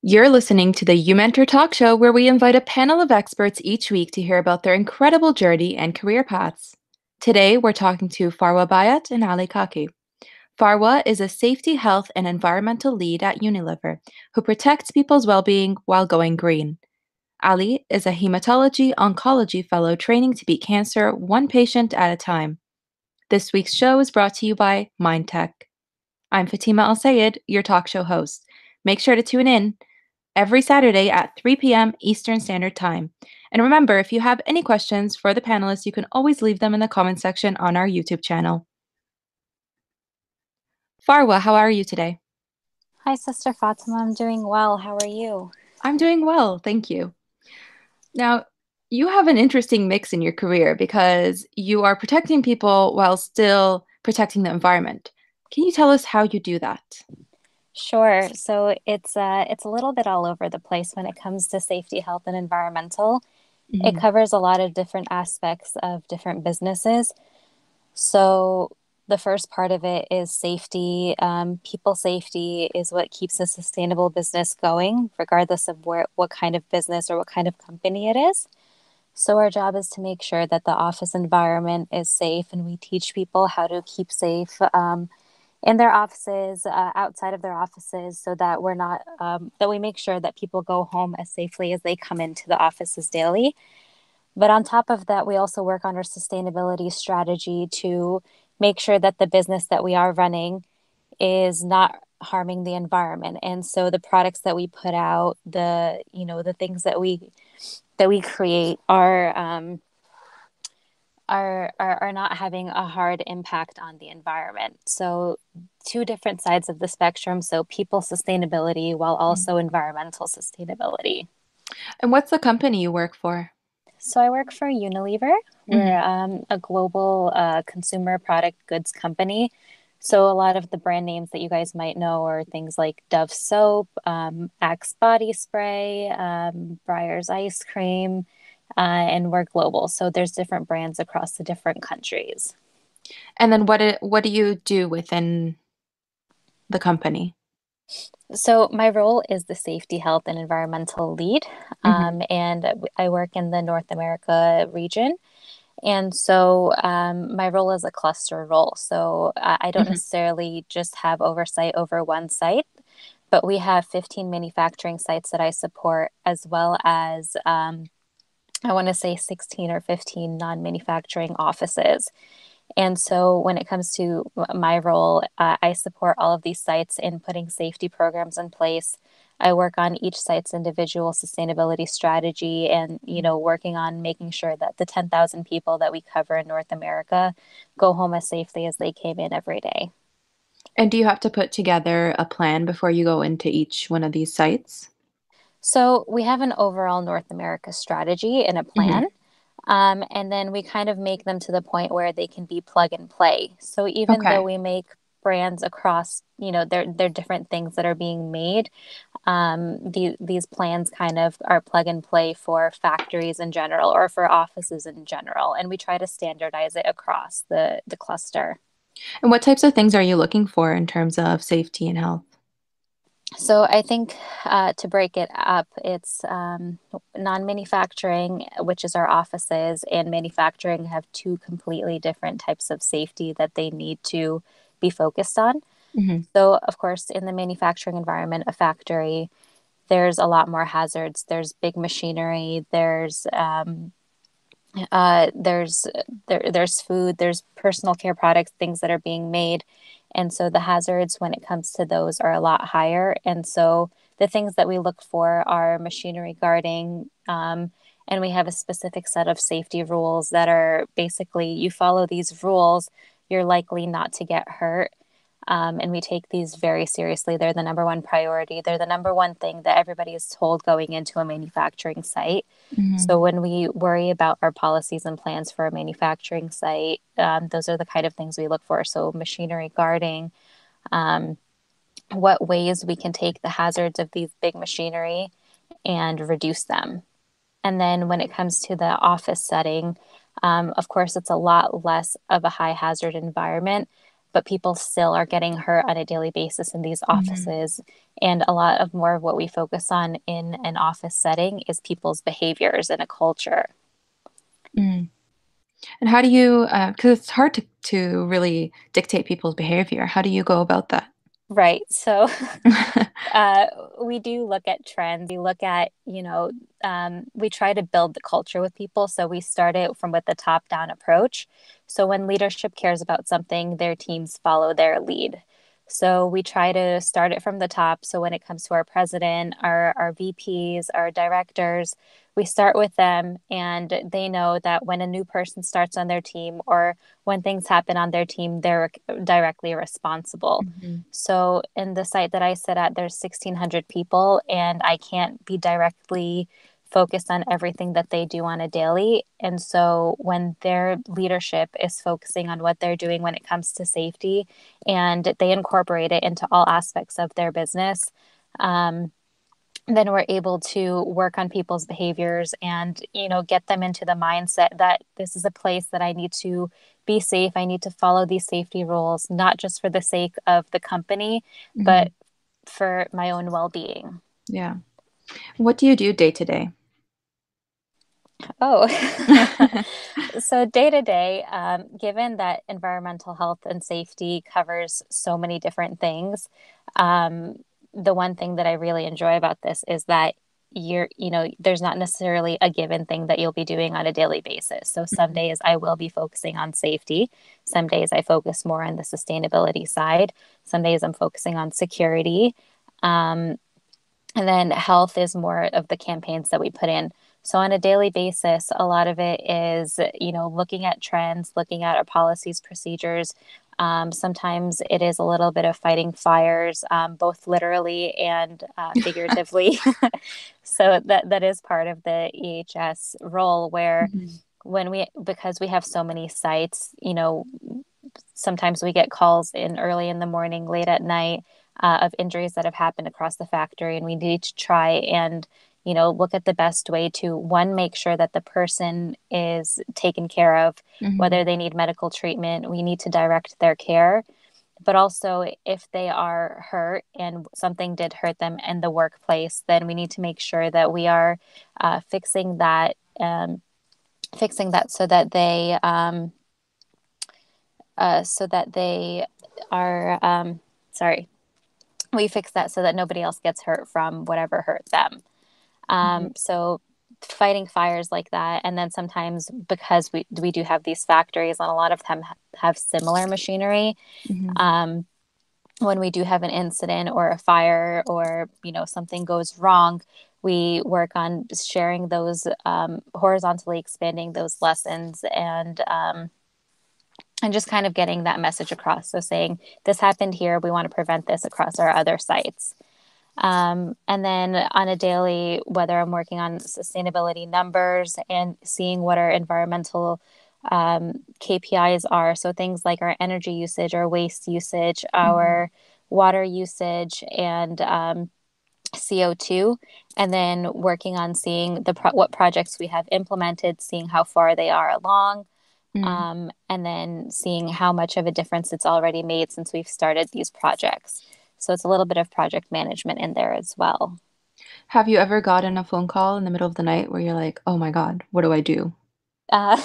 You're listening to the uMentor talk show where we invite a panel of experts each week to hear about their incredible journey and career paths. Today, we're talking to Farwa Bayat and Ali Kaki. Farwa is a safety, health, and environmental lead at Unilever who protects people's well-being while going green. Ali is a hematology oncology fellow training to beat cancer one patient at a time. This week's show is brought to you by MindTech. I'm Fatima Al Sayed, your talk show host. Make sure to tune in every Saturday at 3 p.m. Eastern Standard Time. And remember, if you have any questions for the panelists, you can always leave them in the comment section on our YouTube channel. Farwa, how are you today? Hi, Sister Fatima. I'm doing well. How are you? I'm doing well, thank you. Now, you have an interesting mix in your career because you are protecting people while still protecting the environment. Can you tell us how you do that? Sure. So it's a little bit all over the place when it comes to safety, health, and environmental. It Mhm. covers a lot of different aspects of different businesses. So the first part of it is safety. People safety is what keeps a sustainable business going, regardless of what kind of business or what kind of company it is. So our job is to make sure that the office environment is safe, and we teach people how to keep safe. In their offices, outside of their offices, so that we're not that we make sure that people go home as safely as they come into the offices daily. But on top of that, we also work on our sustainability strategy to make sure that the business that we are running is not harming the environment. And so the products that we put out, the things that we create are not having a hard impact on the environment. So two different sides of the spectrum. So people sustainability while also environmental sustainability. And what's the company you work for? So I work for Unilever. We're Mhm. a global consumer product goods company. So a lot of the brand names that you guys might know are things like Dove soap, Axe body spray, Breyer's ice cream, and we're global. So there's different brands across the different countries. And then what do you do within the company? So my role is the safety, health, and environmental lead, Mhm. and I work in the North America region. And so my role is a cluster role. So I don't Mhm. necessarily just have oversight over one site, but we have 15 manufacturing sites that I support, as well as I want to say 16 or 15 non-manufacturing offices. And so when it comes to my role, I support all of these sites in putting safety programs in place. I work on each site's individual sustainability strategy and, working on making sure that the 10,000 people that we cover in North America go home as safely as they came in every day. And do you have to put together a plan before you go into each one of these sites? So we have an overall North America strategy and a Mhm. plan. And then we kind of make them to the point where they can be plug and play. So even though Okay. we make brands across, they're different things that are being made, these plans kind of are plug and play for factories in general or for offices in general. And we try to standardize it across the cluster. And what types of things are you looking for in terms of safety and health? So I think to break it up, it's non-manufacturing, which is our offices, and manufacturing have two completely different types of safety that they need to be focused on. Mhm. So, of course, in the manufacturing environment, a factory, there's a lot more hazards. There's big machinery. There's food. There's personal care products, things that are being made, and so the hazards when it comes to those are a lot higher. And so the things that we look for are machinery guarding, and we have a specific set of safety rules that are basically you follow these rules, you're likely not to get hurt. And we take these very seriously. They're the number one priority. They're the number one thing that everybody is told going into a manufacturing site. Mhm. So when we worry about our policies and plans for a manufacturing site, those are the kind of things we look for. So machinery guarding, um, what ways we can take the hazards of these big machinery and reduce them. And then when it comes to the office setting, of course, it's a lot less of a high hazard environment. but people still are getting hurt on a daily basis in these Hmm. offices. And a lot of more of what we focus on in an office setting is people's behaviors and a culture. Mm. And how do you, because it's hard to really dictate people's behavior. How do you go about that? Right. So uh, we do look at trends. We look at, we try to build the culture with people. So we start it from with the top down approach. So when leadership cares about something, their teams follow their lead. So we try to start it from the top. So when it comes to our president, our VPs, our directors, we start with them and they know that when a new person starts on their team or when things happen on their team, they're directly responsible. Mhm. So in the site that I sit at, there's 1,600 people, and I can't be directly focused on everything that they do on a daily. And so when their leadership is focusing on what they're doing when it comes to safety and they incorporate it into all aspects of their business, um, then we're able to work on people's behaviors and get them into the mindset that this is a place that I need to be safe. I need to follow these safety rules, not just for the sake of the company, Mhm. but for my own well-being. Yeah. What do you do day to day? Oh, so day to day, given that environmental health and safety covers so many different things, um, the one thing that I really enjoy about this is that there's not necessarily a given thing that you'll be doing on a daily basis. So some Mhm. days I will be focusing on safety. Some days I focus more on the sustainability side. Some days I'm focusing on security. Um, and then health is more of the campaigns that we put in. So on a daily basis, a lot of it is, looking at trends, looking at our policies, procedures. Sometimes it is a little bit of fighting fires, both literally and figuratively. So that is part of the EHS role where Mhm. because we have so many sites, sometimes we get calls in early in the morning, late at night, of injuries that have happened across the factory, and we need to try and look at the best way to one, make sure that the person is taken care of, Mhm. whether they need medical treatment, we need to direct their care. But also, if they are hurt and something did hurt them in the workplace, then we need to make sure that we are fixing that, so that they are sorry, we fix that so that nobody else gets hurt from whatever hurt them. Mhm. So fighting fires like that, and then sometimes because we do have these factories and a lot of them have similar machinery. Mhm. um, when we do have an incident or a fire or something goes wrong, we work on sharing those, horizontally expanding those lessons, and just kind of getting that message across. So saying this happened here, we want to prevent this across our other sites. And then on a daily, whether I'm working on sustainability numbers and seeing what our environmental KPIs are. So things like our energy usage, our waste usage, Mhm. our water usage, and CO2, and then working on seeing what projects we have implemented, seeing how far they are along, Mm. and then seeing how much of a difference it's already made since we've started these projects. So it's a little bit of project management in there as well. Have you ever gotten a phone call in the middle of the night where you're like, "Oh my god, what do I do?" Uh,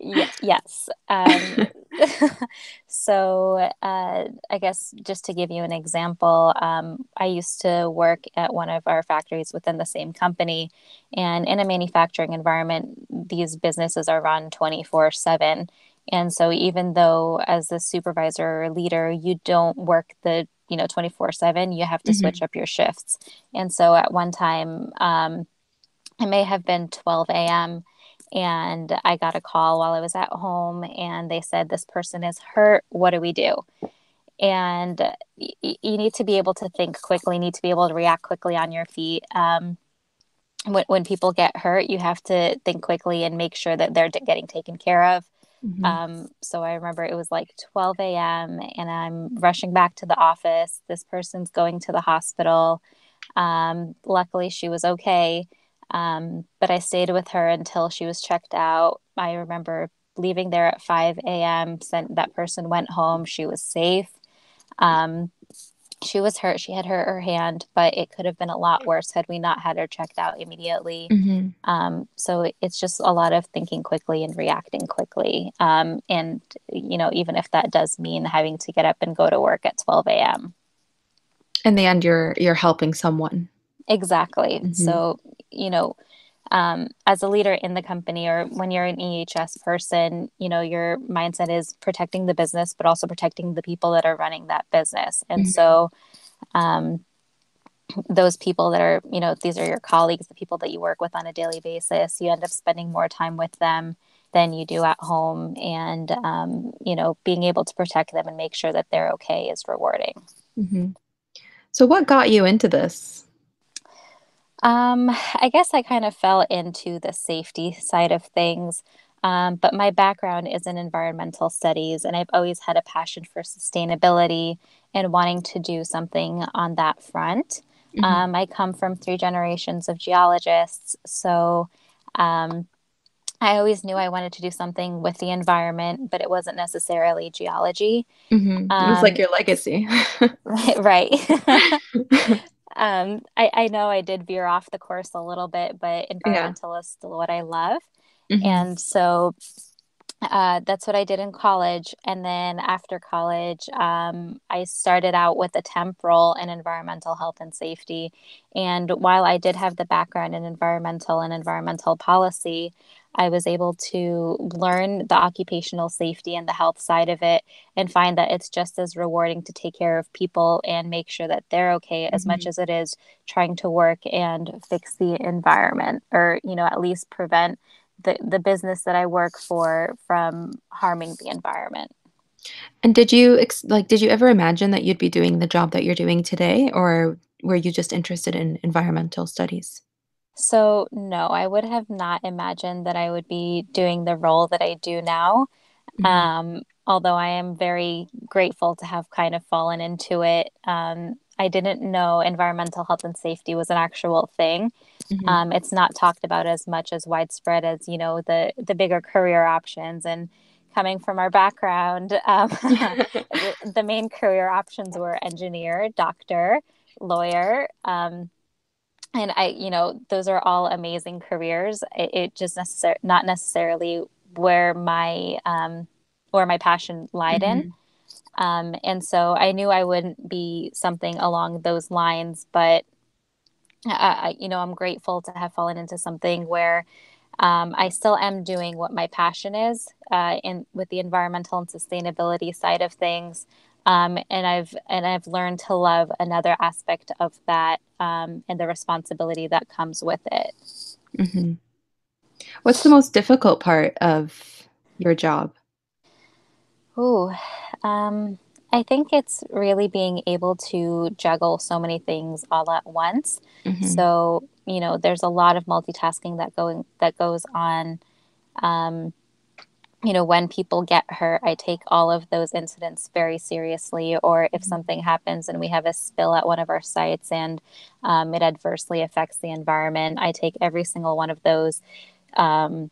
yeah, yes. I guess just to give you an example, I used to work at one of our factories within the same company. And in a manufacturing environment, these businesses are run 24/7. And so even though as a supervisor or leader, you don't work the 24/7, you have to switch Mhm. up your shifts. And so at one time, it may have been 12 a.m. and I got a call while I was at home and they said, this person is hurt. What do we do? And you need to be able to think quickly, need to be able to react quickly on your feet. When people get hurt, you have to think quickly and make sure that they're getting taken care of. Mhm. So I remember it was like 12 a.m. and I'm rushing back to the office. This person's going to the hospital. Luckily, she was okay. But I stayed with her until she was checked out. I remember leaving there at 5 a.m. Sent that person went home. She was safe. Um, she was hurt. She had hurt her hand, but it could have been a lot worse had we not had her checked out immediately. Hmm. So it's just a lot of thinking quickly and reacting quickly. And, even if that does mean having to get up and go to work at 12 a.m. In the end, you're helping someone. Exactly. Hmm. So, you know, as a leader in the company or when you're an EHS person, your mindset is protecting the business, but also protecting the people that are running that business. And Hmm. so, um, those people that are, these are your colleagues, the people that you work with on a daily basis, you end up spending more time with them than you do at home. And, being able to protect them and make sure that they're okay is rewarding. Hmm. So, what got you into this? I guess I kind of fell into the safety side of things. But my background is in environmental studies, and I've always had a passion for sustainability and wanting to do something on that front. Hmm. I come from three generations of geologists, so um, I always knew I wanted to do something with the environment, but it wasn't necessarily geology. Hmm. It was like Um, your legacy. right. I know I did veer off the course a little bit, but Yeah. environmental is still what I love. Hmm. And so that's what I did in college. And then after college, I started out with a temp role in environmental health and safety. And while I did have the background in environmental and environmental policy, I was able to learn the occupational safety and the health side of it and find that it's just as rewarding to take care of people and make sure that they're okay as much Hmm. as it is trying to work and fix the environment or, at least prevent the business that I work for from harming the environment. And did you ever imagine that you'd be doing the job that you're doing today, or were you just interested in environmental studies? So, no, I would have not imagined that I would be doing the role that I do now. Hmm. Although I am very grateful to have kind of fallen into it. I didn't know environmental health and safety was an actual thing. Hmm. It's not talked about as much as widespread as the bigger career options. And coming from our background, the main career options were engineer, doctor, lawyer, and those are all amazing careers. It just not necessarily where my passion lied in. Hmm. And so I knew I wouldn't be something along those lines, but I'm grateful to have fallen into something where I still am doing what my passion is in with the environmental and sustainability side of things. And I've learned to love another aspect of that and the responsibility that comes with it. Hmm. What's the most difficult part of your job? Ooh, um, I think it's really being able to juggle so many things all at once. Hmm. So, there's a lot of multitasking that goes on. Um, when people get hurt, I take all of those incidents very seriously. Or if something happens and we have a spill at one of our sites and it adversely affects the environment, I take every single one of those. Um,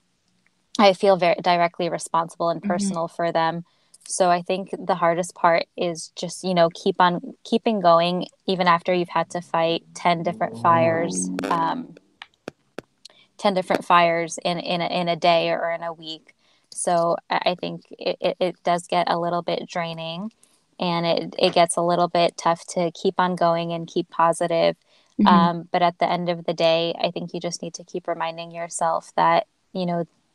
I feel very directly responsible and Hmm. personal for them. So I think the hardest part is just, keep on keeping going even after you've had to fight 10 different fires. 10 different fires in a day or in a week. So I think it does get a little bit draining and it gets a little bit tough to keep on going and keep positive. Hmm. But at the end of the day, I think you just need to keep reminding yourself that,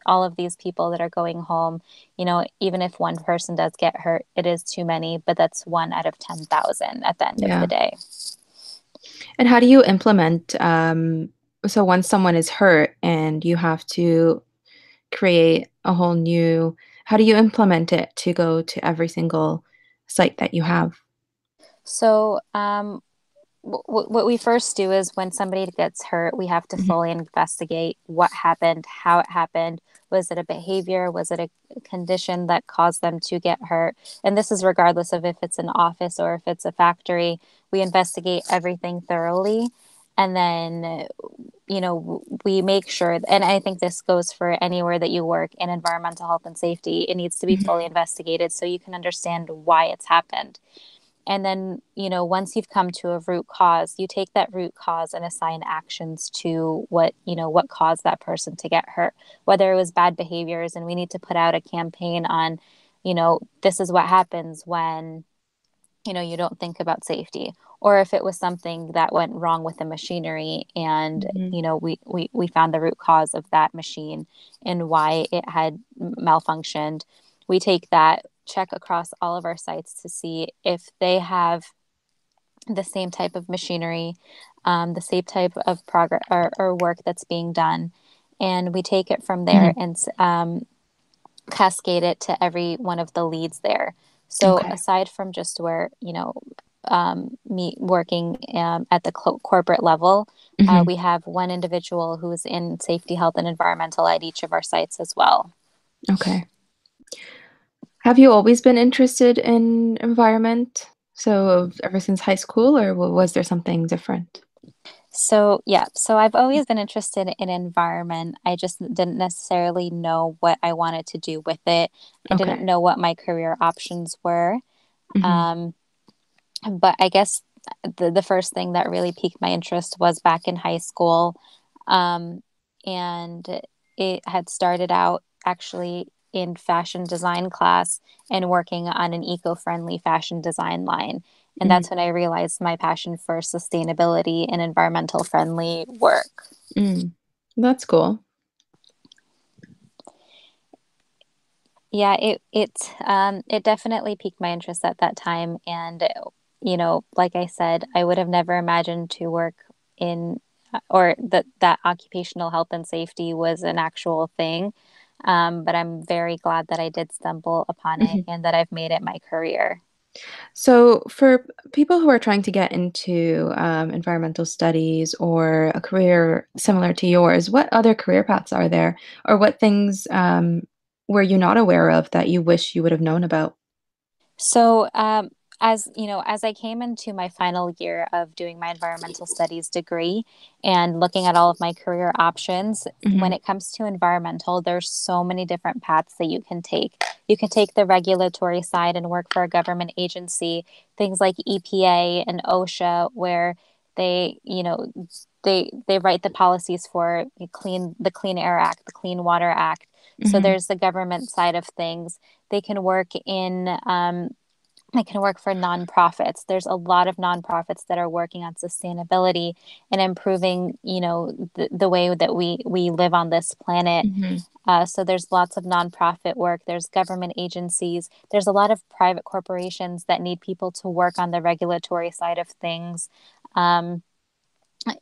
all of these people that are going home, even if one person does get hurt, it is too many, but that's one out of 10,000 at the end of the Yeah. day. And how do you implement, so once someone is hurt and you have to create a whole new, how do you implement it to go to every single site that you have? So, what we first do is when somebody gets hurt, we have to Mhm. fully investigate what happened, how it happened. Was it a behavior? Was it a condition that caused them to get hurt? And this is regardless of if it's an office or if it's a factory. We investigate everything thoroughly. And then we make sure, and I think this goes for anywhere that you work in environmental health and safety, it needs to be fully Mhm. investigated so you can understand why it's happened. And then, once you've come to a root cause, you take that root cause and assign actions to what caused that person to get hurt, whether it was bad behaviors, and we need to put out a campaign on, this is what happens when you don't think about safety, or if it was something that went wrong with the machinery, and Mhm. we found the root cause of that machine and why it had malfunctioned. We take that, check across all of our sites to see if they have the same type of machinery, the same type of progress or work that's being done, and we take it from there Mhm. and cascade it to every one of the leads there. So Okay. aside from just where, me working at the corporate level, Mhm. we have one individual who is in safety, health, and environmental at each of our sites as well. Okay. Have you always been interested in environment? So ever since high school, or was there something different? So, yeah, so I've always been interested in environment. I just didn't necessarily know what I wanted to do with it. I didn't Okay. know what my career options were. Mhm. Um, But I guess the first thing that really piqued my interest was back in high school. Um, and it had started out actually in fashion design class and working on an eco-friendly fashion design line. And Mhm. that's when I realized my passion for sustainability and environmental friendly work. Mm. That's cool. Yeah, it definitely piqued my interest at that time, and like I said, I would have never imagined to work in or that occupational health and safety was an actual thing. But I'm very glad that I did stumble upon it Mhm. and that I've made it my career. So, for people who are trying to get into environmental studies or a career similar to yours, what other career paths are there, or what things were you not aware of that you wish you would have known about? So, as you know, as I came into my final year of doing my environmental studies degree and looking at all of my career options, when Hmm. it comes to environmental, there's so many different paths that you can take. You can take the regulatory side and work for a government agency, things like EPA and OSHA, where they, they write the policies for the Clean Air Act, the Clean Water Act. So Hmm. there's the government side of things. They can work in they can work for nonprofits. There's a lot of nonprofits that are working on sustainability and improving, the way that we live on this planet. Hmm. So there's lots of nonprofit work. There's government agencies. There's a lot of private corporations that need people to work on the regulatory side of things. Um,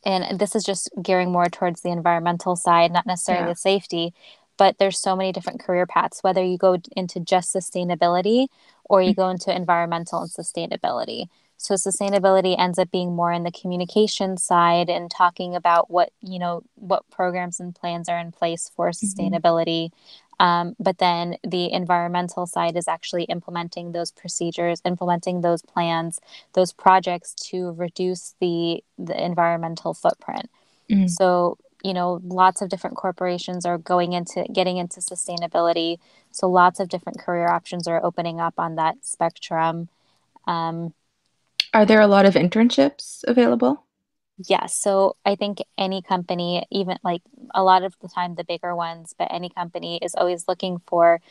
and this is just gearing more towards the environmental side, not necessarily Yeah. the safety, but there's so many different career paths, whether you go into just sustainability or you go into environmental and sustainability. So sustainability ends up being more in the communication side and talking about what programs and plans are in place for Hmm. sustainability. But then the environmental side is actually implementing those procedures, implementing those plans, those projects to reduce the environmental footprint. Hmm. So, lots of different corporations are getting into sustainability. So lots of different career options are opening up on that spectrum. Um, Are there a lot of internships available? Yes. So I think any company, even like a lot of the time, the bigger ones, but any company is always looking for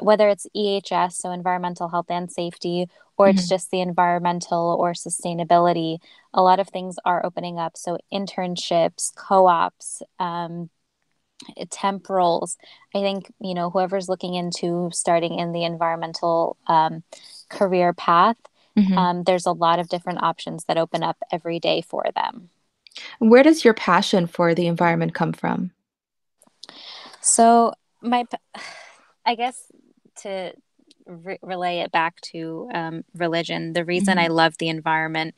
whether it's EHS, so environmental health and safety, or it's Hmm. just the environmental or sustainability. A lot of things are opening up. So internships, co-ops, temporals. I think, whoever's looking into starting in the environmental career path, Hmm. there's a lot of different options that open up every day for them. Where does your passion for the environment come from? So I guess to relay it back to religion, the reason I Hmm. love the environment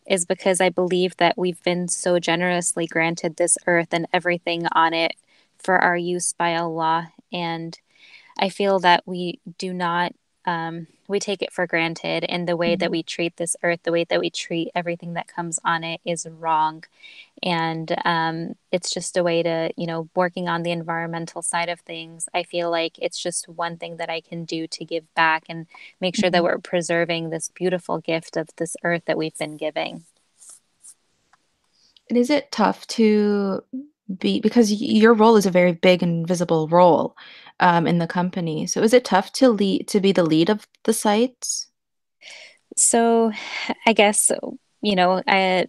is because I believe that we've been so generously granted this earth and everything on it for our use by Allah. And I feel that we do not. we take it for granted, and the way that Mhm. we treat this earth, the way that we treat everything that comes on it is wrong. And it's just a way to, working on the environmental side of things. I feel like it's just one thing that I can do to give back and make sure that Mhm. we're preserving this beautiful gift of this earth that we've been giving. And is it tough to be because your role is a very big and visible role, in the company. So is it tough to be the lead of the sites? So I guess, you know, I,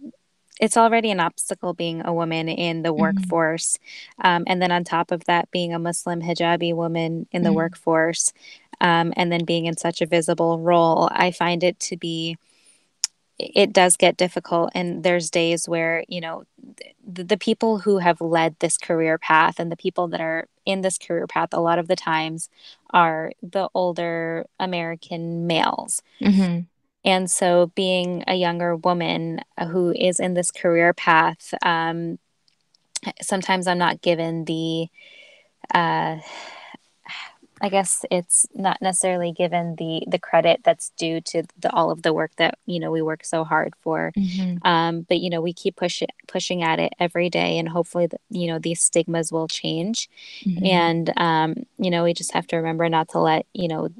it's already an obstacle being a woman in the Mhm. workforce. And then on top of that, being a Muslim hijabi woman in the Mhm. workforce, and then being in such a visible role, I find it to be, it does get difficult. And there's days where, the people who have led this career path and the people that are in this career path a lot of the times are the older American males. Mhm. And so, being a younger woman who is in this career path, sometimes I'm not given uh, I guess it's not necessarily given the credit that's due to all of the work that we work so hard for. Mhm. But we keep pushing at it every day, and hopefully, these stigmas will change. Mhm. And we just have to remember not to let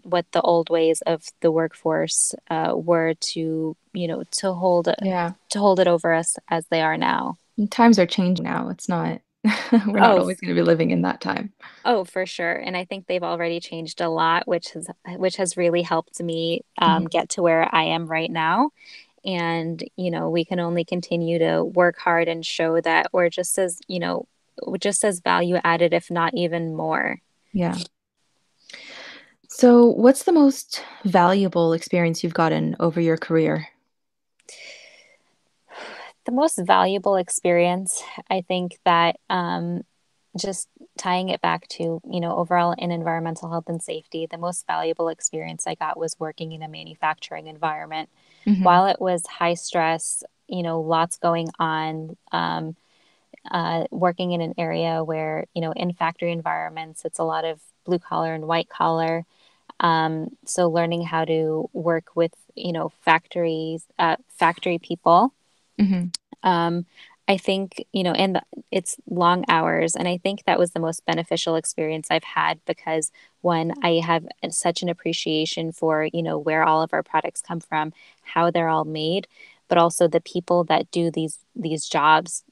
what the old ways of the workforce were to Yeah. to hold it over us as they are now. And times are changing now. It's not we're not Oh, always gonna be living in that time. oh, for sure. And I think they've already changed a lot, which has really helped me Mhm. get to where I am right now. And we can only continue to work hard and show that we're just as value added, if not even more. Yeah. So, what's the most valuable experience you've gotten over your career? The most valuable experience, I think that just tying it back to, overall in environmental health and safety, the most valuable experience I got was working in a manufacturing environment. Mhm. While it was high stress, lots going on, working in an area where, in factory environments, it's a lot of blue collar and white collar. So learning how to work with, factory people, Mhm. um, I think, it's long hours. And I think that was the most beneficial experience I've had because one, I have such an appreciation for, where all of our products come from, how they're all made, but also the people that do these jobs.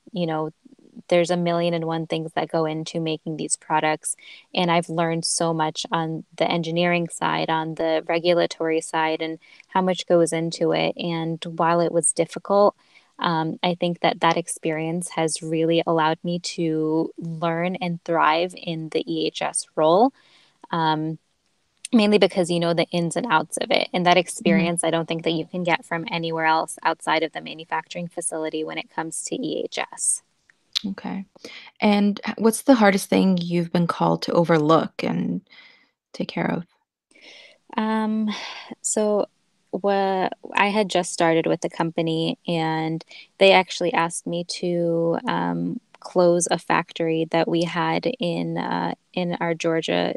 There's a million and one things that go into making these products. And I've learned so much on the engineering side, on the regulatory side, and how much goes into it. And while it was difficult, I think that experience has really allowed me to learn and thrive in the EHS role. Um, Mainly because you know the ins and outs of it. And that Mhm. experience, I don't think that you can get from anywhere else outside of the manufacturing facility when it comes to EHS. Okay. And what's the hardest thing you've been called to overlook and take care of? Um, so what I had just started with the company, and they actually asked me to close a factory that we had in our Georgia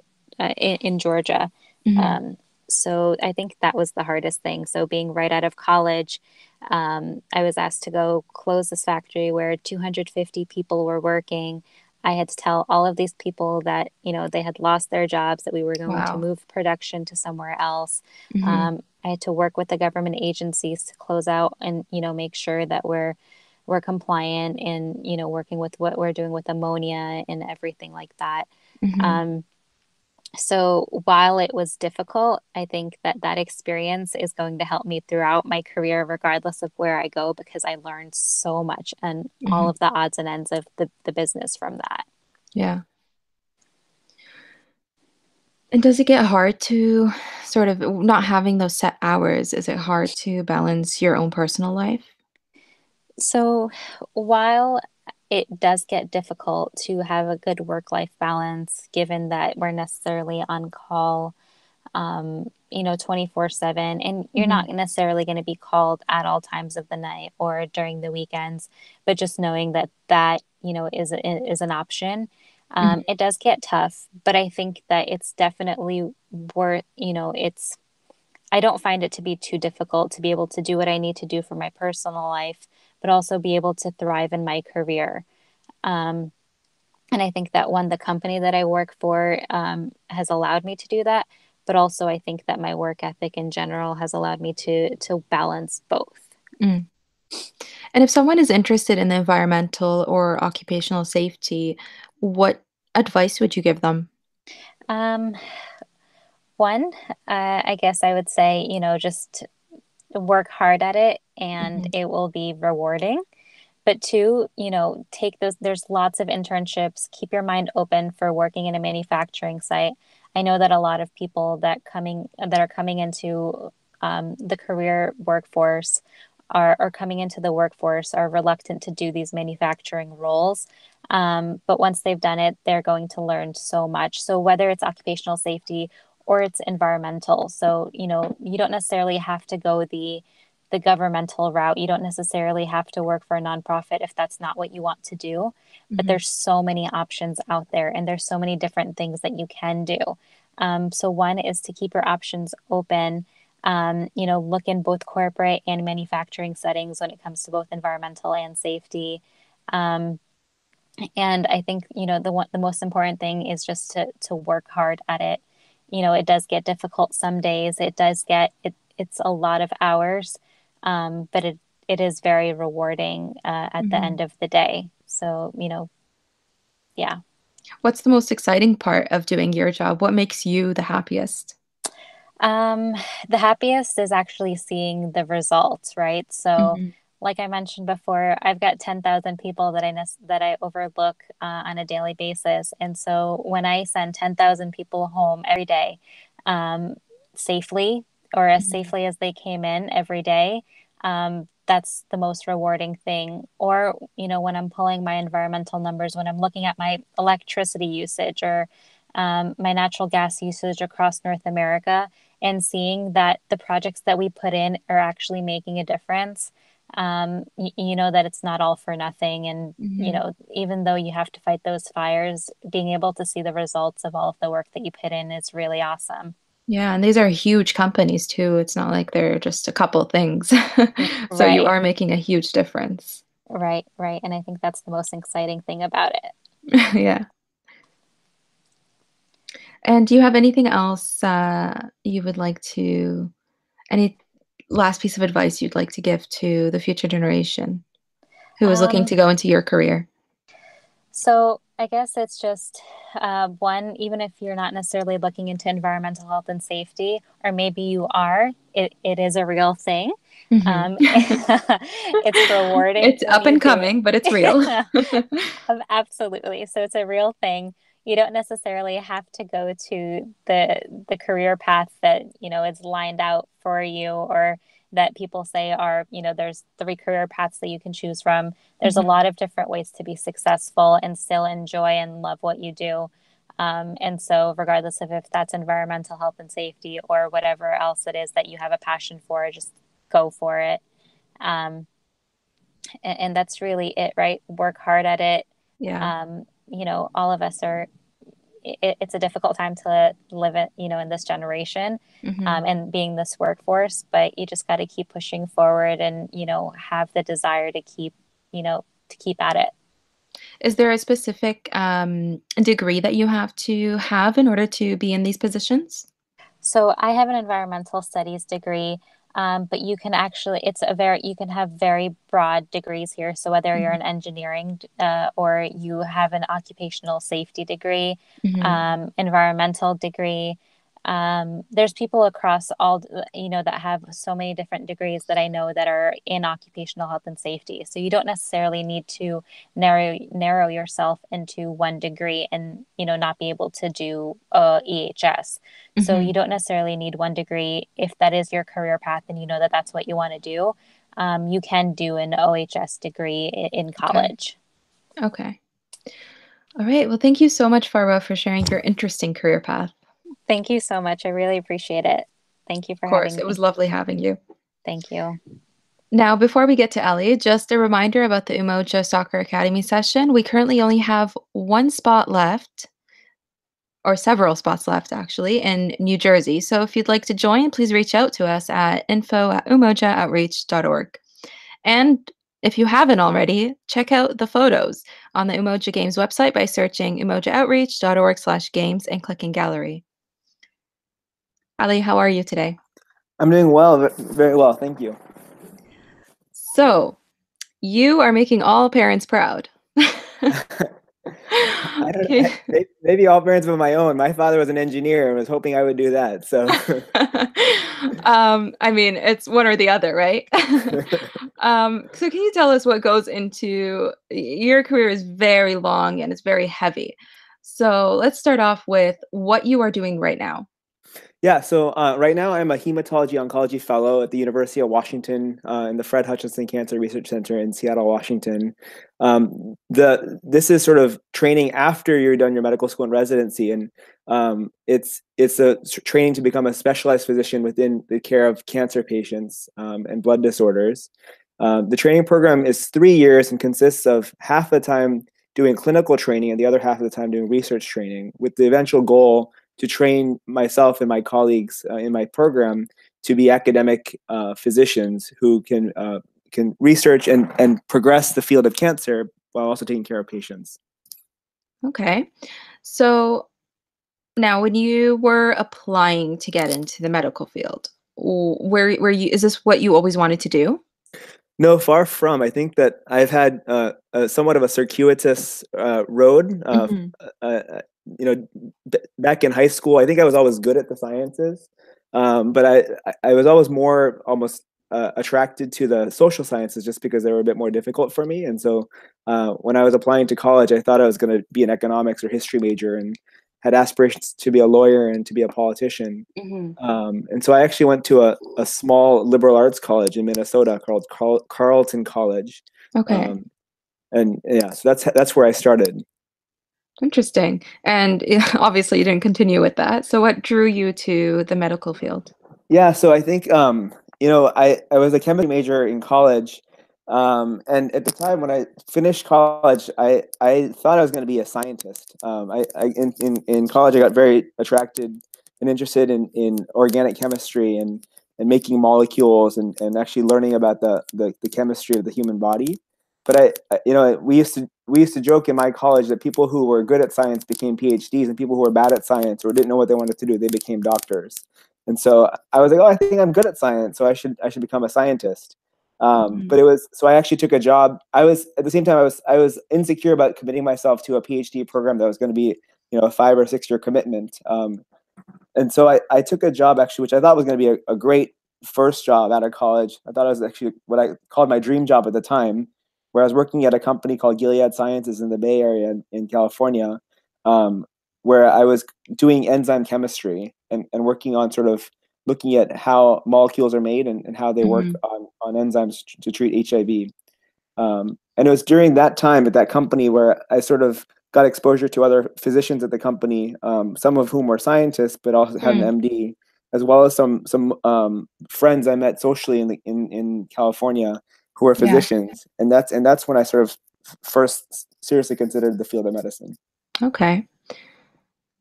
in Georgia. Mhm. Um, so I think that was the hardest thing. So being right out of college, I was asked to go close this factory where 250 people were working. I had to tell all of these people that, they had lost their jobs, that we were going to Wow. move production to somewhere else. Mhm. I had to work with the government agencies to close out and, make sure that we're compliant and, working with what we're doing with ammonia and everything like that. Mhm. Um, so while it was difficult, I think that experience is going to help me throughout my career, regardless of where I go, because I learned so much and all Mhm. of the odds and ends of the business from that. Yeah. And does it get hard to sort of not having those set hours, is it hard to balance your own personal life? So while it does get difficult to have a good work-life balance, given that we're necessarily on call, 24/7, and you're not Mhm. necessarily going to be called at all times of the night or during the weekends, but just knowing that is an option. Mhm. It does get tough, but I think that it's definitely worth, it's I don't find it to be too difficult to be able to do what I need to do for my personal life, but also be able to thrive in my career. Um, and I think that one, the company that I work for has allowed me to do that, but also I think that my work ethic in general has allowed me to balance both. Mm. And if someone is interested in the environmental or occupational safety, what advice would you give them? Um, one, I guess I would say, just work hard at it and Mhm, it will be rewarding. But two, take those, there's lots of internships. Keep your mind open for working in a manufacturing site. I know that a lot of people that are coming into the career workforce are coming into the workforce are reluctant to do these manufacturing roles. But once they've done it, they're going to learn so much. So whether it's occupational safety or it's environmental, so you don't necessarily have to go the governmental route. You don't necessarily have to work for a nonprofit if that's not what you want to do. But mhm, there's so many options out there, and there's so many different things that you can do. So one is to keep your options open. Look in both corporate and manufacturing settings when it comes to both environmental and safety. Um, and I think, the most important thing is just to work hard at it. It does get difficult some days. It's a lot of hours, but it is very rewarding at the mhm. end of the day. So, yeah. What's the most exciting part of doing your job? What makes you the happiest? Um, the happiest is actually seeing the results, right? So, Mhm, like I mentioned before, I've got 10,000 people that I overlook on a daily basis. And so when I send 10,000 people home every day, um, safely or as mhm, safely as they came in every day, that's the most rewarding thing. Or, when I'm pulling my environmental numbers, when I'm looking at my electricity usage or my natural gas usage across North America and seeing that the projects that we put in are actually making a difference, you know that it's not all for nothing. And, mhm. even though you have to fight those fires, being able to see the results of all of the work that you put in is really awesome. Yeah, and these are huge companies too. It's not like they're just a couple things. So you Right, are making a huge difference. right, right. And I think that's the most exciting thing about it. Yeah. And do you have anything else, you would like to any last piece of advice you'd like to give to the future generation who is looking Um, to go into your career? So I guess it's just one, even if you're not necessarily looking into environmental health and safety, or maybe you are, it is a real thing. Mhm. It's rewarding It's when up you and do coming, but it's real. it. Absolutely. So it's a real thing. You don't necessarily have to go to the career path that, is lined out for you or that people say are, there's three career paths that you can choose from. There's a Mhm. lot of different ways to be successful and still enjoy and love what you do. And so, regardless of if that's environmental health and safety or whatever else it is that you have a passion for, just go for it. Um, and that's really it, right? Work hard at it. Yeah. All of us it's a difficult time to live it, in this generation Mhm. and being this workforce, but you just got to keep pushing forward and, have the desire to keep at it. Is there a specific, degree that you have to have in order to be in these positions? So I have an environmental studies degree, but you can have very broad degrees here. So whether you're Mhm. an engineering or you have an occupational safety degree, Mhm. environmental degree, there's people across that have so many different degrees that I know that are in occupational health and safety. So you don't necessarily need to narrow yourself into one degree and, not be able to do EHS. So you Mhm. don't necessarily need one degree if that is your career path and you know that that's what you want to do. You can do an OHS degree in Okay. college. Okay. All right. Well, thank you so much, Farwa, for sharing your interesting career path. Thank you so much. I really appreciate it. Thank you Of for course, having it was me. lovely having you. Thank you. Now, before we get to Ellie, just a reminder about the Umoja Soccer Academy session. We currently only have one spot left, or several spots left actually, in New Jersey. So if you'd like to join, please reach out to us at info@umojaaoutreach.org. And if you haven't already, check out the photos on the Umoja Games website by searching umojaaoutreach.org/games and clicking gallery. Ali, how are you today? I'm doing well, very well, thank you. So, you are making all parents proud. I don't Okay. maybe all parents but my own. My father was an engineer and was hoping I would do that. So I mean, it's one or the other, right? So can you tell us what goes into your career is very long and it's very heavy. So let's start off with what you are doing right now. yeah, so right now I'm a hematology oncology fellow at the University of Washington in the Fred Hutchinson Cancer Research Center in Seattle, Washington. This is sort of training after you're done your medical school and residency, and it's a training to become a specialized physician within the care of cancer patients and blood disorders. The training program is 3 years and consists of half the time doing clinical training and the other half of the time doing research training, with the eventual goal to train myself and my colleagues in my program to be academic physicians who can research and progress the field of cancer while also taking care of patients. Okay. So now when you were applying to get into the medical field, where you is this what you always wanted to do? No, far from. I think that I've had somewhat of a circuitous road. Mhm. You know, back in high school, I think I was always good at the sciences, but I was always more almost attracted to the social sciences just because they were a bit more difficult for me. And so when I was applying to college, I thought I was going to be an economics or history major and had aspirations to be a lawyer and to be a politician. Mhm. And so I actually went to a small liberal arts college in Minnesota called Carleton College. Okay. Um, and yeah, so that's where I started. Interesting. And obviously you didn't continue with that. So what drew you to the medical field? Yeah, so I think I was a chemistry major in college, and at the time when I finished college, I thought I was going to be a scientist. In college I got very attracted and interested in organic chemistry and making molecules and actually learning about the chemistry of the human body. But we used to joke in my college that people who were good at science became PhDs, and people who were bad at science or didn't know what they wanted to do, they became doctors. And so I was like, oh, I think I'm good at science, so I should become a scientist. Mhm. But it was so I actually took a job. I was at the same time I was insecure about committing myself to a PhD program that was going to be a 5 or 6 year commitment. And so I took a job actually, which I thought was going to be a great first job out of college. I thought it was actually what I called my dream job at the time, where I was working at a company called Gilead Sciences in the Bay Area in California, um, where I was doing enzyme chemistry and working on sort of looking at how molecules are made and how they work Mhm. on enzymes to treat HIV. And it was during that time at that company where I sort of got exposure to other physicians at the company, some of whom were scientists, but also had an Mm. MD, as well as some friends I met socially in California who were Yeah. physicians, and that's when I sort of first seriously considered the field of medicine. Okay.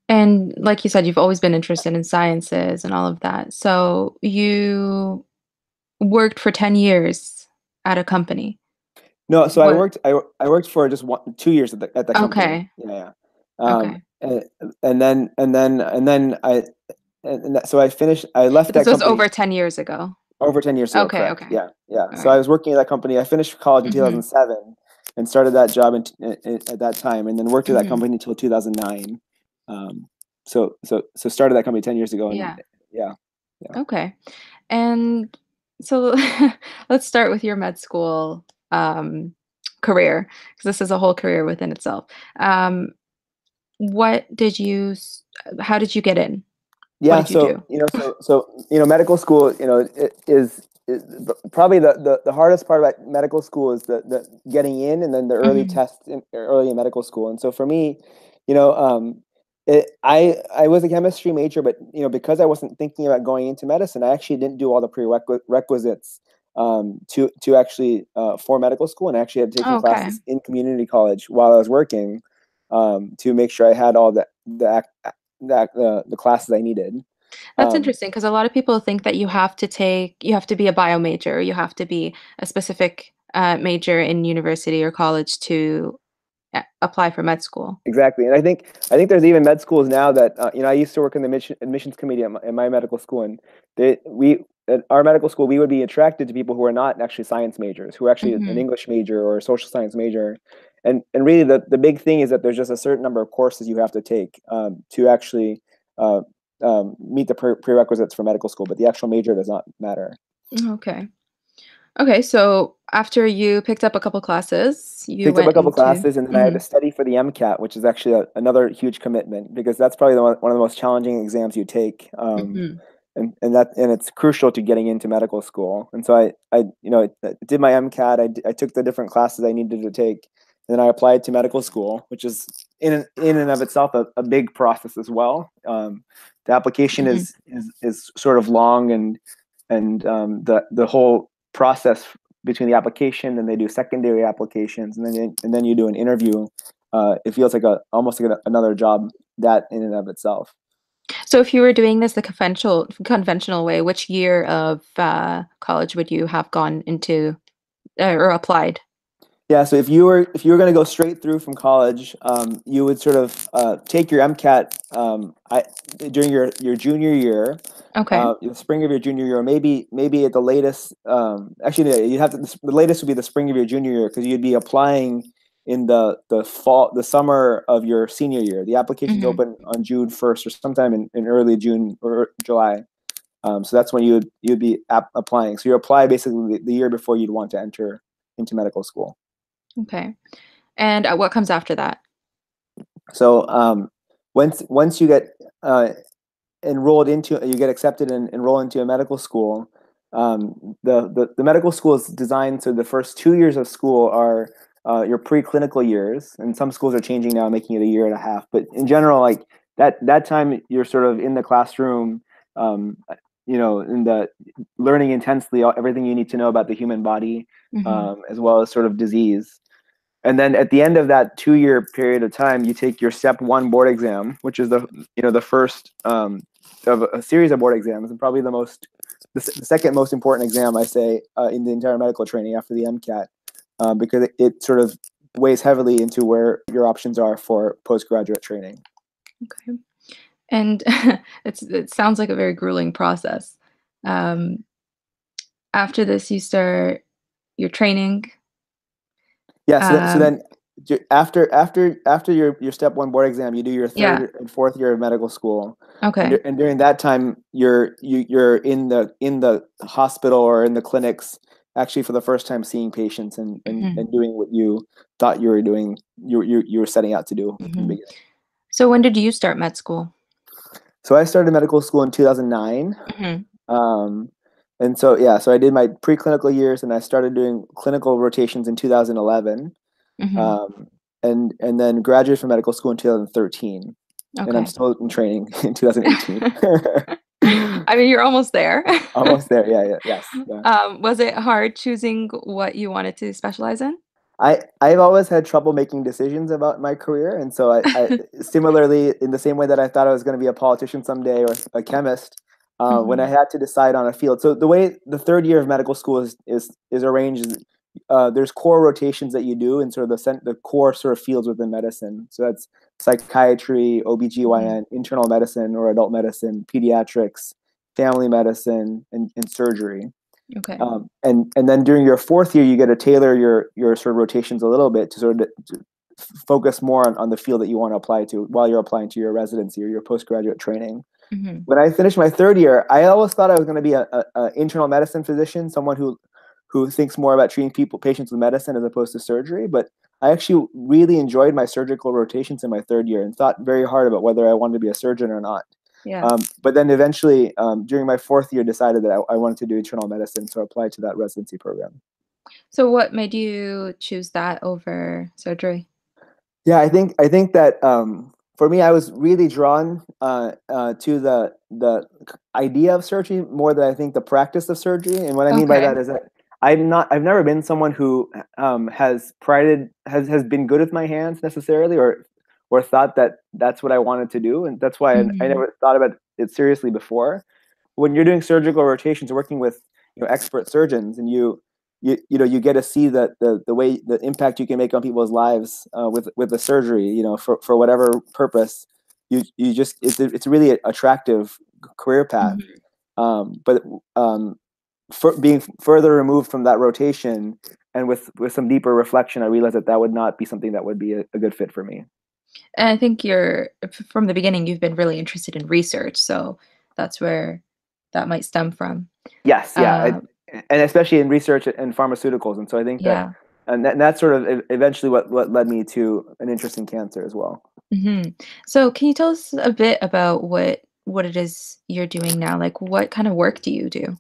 And like you said, you've always been interested in sciences and all of that. So you worked for 10 years at a company. No, so I What? worked I worked for just 2 years at the company. Okay. Yeah, yeah. Okay. And then so I finished. I left This that was company over 10 years ago. over 10 years ago. Okay, Correct. okay. Yeah, yeah. All So I right. was working at that company. I finished college in Mhm. 2007 and started that job at that time, and then worked at that Mhm. company until 2009. Um, so started that company 10 years ago, and Yeah. yeah, yeah. Okay. And so let's start with your med school um, career, because this is a whole career within itself. Um, what did you, how did you get in? What Yeah, did you so do? medical school, is probably the hardest part about medical school is the getting in and then the early Mhm. tests early in medical school. And so for me, you know, I was a chemistry major, but because I wasn't thinking about going into medicine, I actually didn't do all the prerequisites to actually for medical school, and I actually had taken Oh, okay. classes in community college while I was working to make sure I had all the classes I needed. That's interesting because a lot of people think that you have to be a bio major, you have to be a specific major in university or college to apply for med school. Exactly, and I think there's even med schools now that I used to work in the admissions committee at my medical school, and we at our medical school we would be attracted to people who are not actually science majors, who are actually an Hmm. English major or a social science major, and really the big thing is that there's just a certain number of courses you have to take to actually uh, meet the prerequisites for medical school, but the actual major does not matter. Okay. Okay, so after you picked up a couple classes, you Picked up a went couple into. classes, and then I had to Mhm, study for the MCAT, which is actually another huge commitment because that's probably one of the most challenging exams you take. mhm, And it's crucial to getting into medical school. And so I did my MCAT. I took the different classes I needed to take, and then I applied to medical school, which is in and of itself a big process as well. The application mhm. is sort of long, and the whole process between the application and they do secondary applications, and then you do an interview. It feels like almost like another job that in and of itself. So if you were doing this the conventional way, which year of college would you have gone into or applied? Yeah, so if you were going to go straight through from college, you would sort of take your MCAT during your junior year, Okay. the spring of your junior year, or maybe at the latest. Actually, no, you have to. The latest would be the spring of your junior year because you'd be applying in the summer of your senior year. The applications Hmm. open on June 1st or sometime in early June or July. So that's when you'd be applying. So you apply basically the year before you'd want to enter into medical school. Okay. And what comes after that? So once you get you get accepted and enroll into a medical school. The medical school is designed so the first 2 years of school are your preclinical years, and some schools are changing now, making it a year and a half. But in general, like that time, you're sort of in the classroom, um, in the learning intensely everything you need to know about the human body, Hmm. as well as sort of disease. And then at the end of that 2 year period of time, you take your step one board exam, which is the first of a series of board exams, and probably the second most important exam, I say, in the entire medical training after the MCAT, because it sort of weighs heavily into where your options are for postgraduate training. Okay. And it sounds like a very grueling process. Um, After this, you start your training. Yeah. So Um, then after your step one board exam, you do your yeah. third and fourth year of medical school, Okay. and during that time, you're in the hospital or in the clinics, actually for the first time seeing patients Hmm. and doing what you thought you were doing. You were setting out to do in the Hmm. beginning. So when did you start med school? So I started medical school in 2009. Hmm. Um, and so yeah, so I did my preclinical years, and I started doing clinical rotations in 2011. Hmm. um, and then graduated from medical school in 2013, and I'm Okay. still in training in 2018. I mean, you're almost there. Almost there. Yeah, yeah, yes, yeah. Was it hard choosing what you wanted to specialize in? I've always had trouble making decisions about my career, and so I similarly, in the same way that I thought I was going to be a politician someday or a chemist, when I Hmm. had to decide on a field. So the way the third year of medical school is arranged is there's core rotations that you do in sort of the core sort of fields within medicine. So that's psychiatry, Hmm. OBGYN, internal medicine or adult medicine, pediatrics, family medicine, and surgery. Okay. And then during your fourth year, you get to tailor your sort of rotations a little bit to sort of to focus more on the field that you want to apply to while you're applying to your residency or your postgraduate training. Hmm. When I finished my third year, I always thought I was going to be a internal medicine physician, someone who thinks more about treating patients with medicine as opposed to surgery. But I actually really enjoyed my surgical rotations in my third year and thought very hard about whether I wanted to be a surgeon or not. Yeah. But then eventually, during my fourth year, decided that I wanted to do internal medicine, so I applied to that residency program. So what made you choose that over surgery? Yeah, I think that for me, I was really drawn to the idea of surgery more than I think the practice of surgery. And what I mean by Okay. that is that I've never been someone who has been good with my hands necessarily, or thought that that's what I wanted to do, and that's why I Mhm. never thought about it seriously before. When you're doing surgical rotations, working with expert surgeons, and you get to see that the way the impact you can make on people's lives with the surgery, for whatever purpose, you just it's a really attractive career path. Mhm. But for being further removed from that rotation and with some deeper reflection, I realized that would not be something that would be a good fit for me. And I think from the beginning, you've been really interested in research, so that's where that might stem from. Yes, yeah, Uh, and especially in research and pharmaceuticals, and so I think that, yeah. and that's sort of eventually what led me to an interest in cancer as well. Mhm. So can you tell us a bit about what it is you're doing now? Like, what kind of work do you do?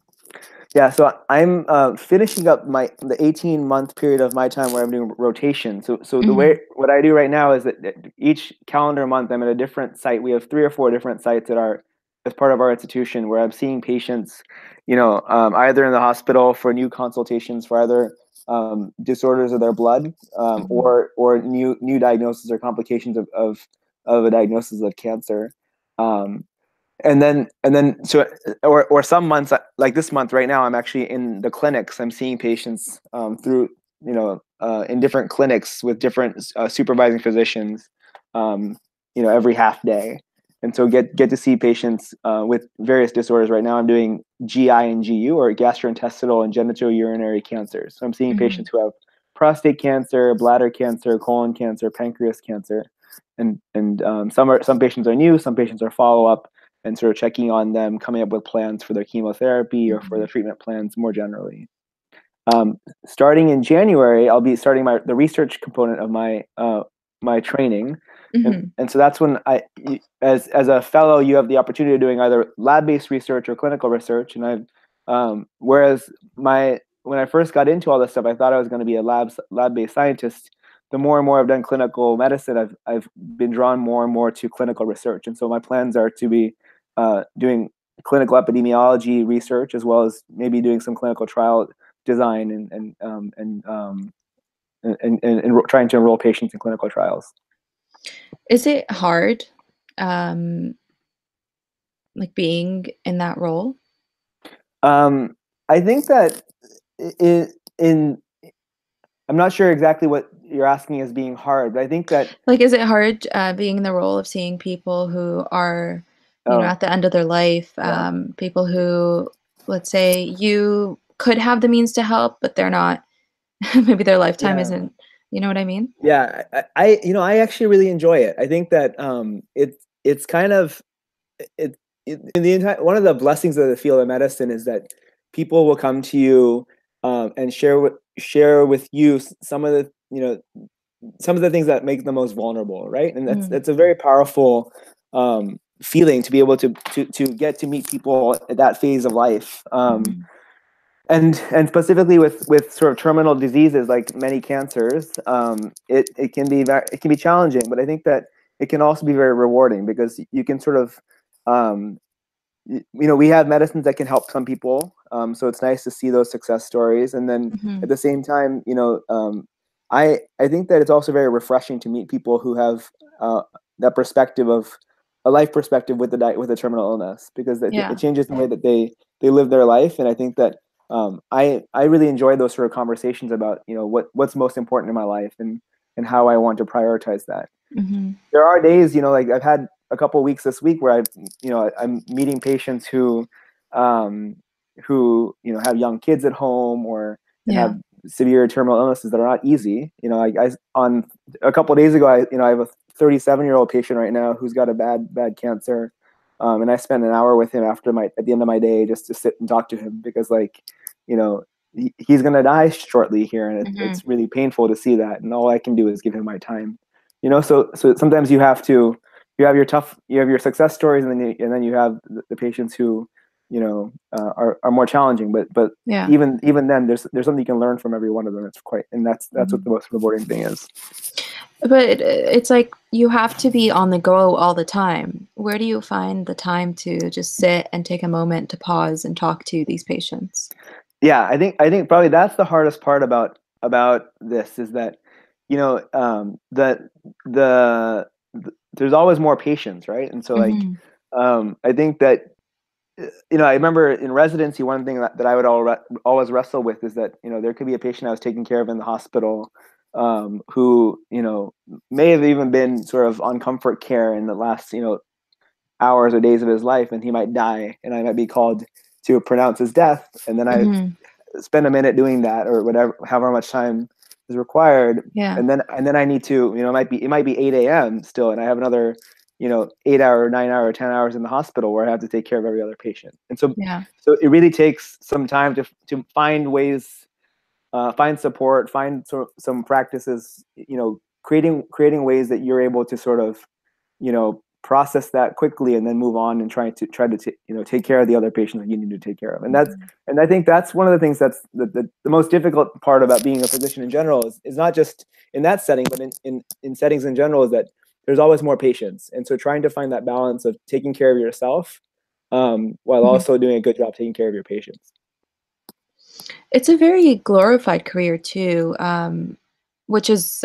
Yeah, so I'm finishing up the 18-month period of my time where I'm doing rotation. So the way Mhm. what I do right now is that each calendar month I'm at a different site. We have 3 or 4 different sites that are as part of our institution where I'm seeing patients, either in the hospital for new consultations for either disorders of their blood, Mhm. or new diagnosis or complications of a diagnosis of cancer. Um, and then so or some months, like this month right now, I'm actually in the clinics. I'm seeing patients through in different clinics with different supervising physicians, every half day, and so get to see patients with various disorders. Right now I'm doing GI and GU, or gastrointestinal and genitourinary cancers. So I'm seeing Mhm. patients who have prostate cancer, bladder cancer, colon cancer, pancreas cancer, and some patients are new, some patients are follow up, and sort of checking on them, coming up with plans for their chemotherapy or for Mhm. the treatment plans more generally. Starting in January, I'll be starting the research component of my training, Mhm. and so that's when as a fellow, you have the opportunity of doing either lab-based research or clinical research. And whereas when I first got into all this stuff, I thought I was going to be a lab-based scientist. The more and more I've done clinical medicine, I've been drawn more and more to clinical research, and so my plans are to be doing clinical epidemiology research, as well as maybe doing some clinical trial design and trying to enroll patients in clinical trials. Is it hard, um, like, being in that role? I think that in I'm not sure exactly what you're asking as being hard, but I think that Like, is it hard, being in the role of seeing people who are, oh at the end of their life, yeah people who, let's say, you could have the means to help, but they're not maybe their lifetime yeah isn't, you know what I mean? yeah I actually really enjoy it. I think that it's kind of in the entire one of the blessings of the field of medicine is that people will come to you and share with you some of the things that make them most vulnerable, right? And Mm, that's a very powerful feeling to be able to get to meet people at that phase of life. mhm, And specifically with sort of terminal diseases like many cancers, it can be it can be challenging, but I think that it can also be very rewarding because you can sort of um, we have medicines that can help some people, so it's nice to see those success stories. And then mhm, at the same time, I think that it's also very refreshing to meet people who have that perspective of a life perspective with a terminal illness, because it yeah, changes the way that they live their life. And I think that I really enjoy those sort of conversations about what's most important in my life, and how I want to prioritize that. mhm, There are days, like I've had a couple of weeks this week where I'm meeting patients um, who have young kids at home, or and yeah, have severe terminal illnesses that are not easy. I on a couple of days ago, I have a 37-year-old patient right now who's got a bad cancer, and I spent an hour with him at the end of my day just to sit and talk to him, because you know he's gonna die shortly here, and mhm, it's really painful to see that, and all I can do is give him my time. So sometimes you have your success stories, and then you have the patients who are more challenging, but yeah, even then there's something you can learn from every one of them. That's what mhm. the most rewarding thing is. But it's like you have to be on the go all the time. Where do you find the time to just sit and take a moment to pause and talk to these patients? Yeah, I think probably that's the hardest part about this, is that the there's always more patients, right? And so like, Mhm. I think that, I remember in residency, one thing that I would always wrestle with is that, there could be a patient I was taking care of in the hospital, who, may have even been sort of on comfort care in the last, hours or days of his life, and he might die, and I might be called to pronounce his death, and then I Mhm. spend a minute doing that, or whatever, however much time is required, Yeah. and then I need to, it might be 8 a.m. still, and I have another, 8 hour, 9 hour, 10 hours in the hospital where I have to take care of every other patient, and so Yeah. so it really takes some time to find ways, find support, find some practices, creating ways that you're able to sort of, process that quickly and then move on and take care of the other patients that you need to take care of. Mhm. And I think that's one of the things that's the most difficult part about being a physician in general is not just in that setting, but in settings in general, is that there's always more patients. And so trying to find that balance of taking care of yourself, while Mhm. also doing a good job taking care of your patients. It's a very glorified career too, which is,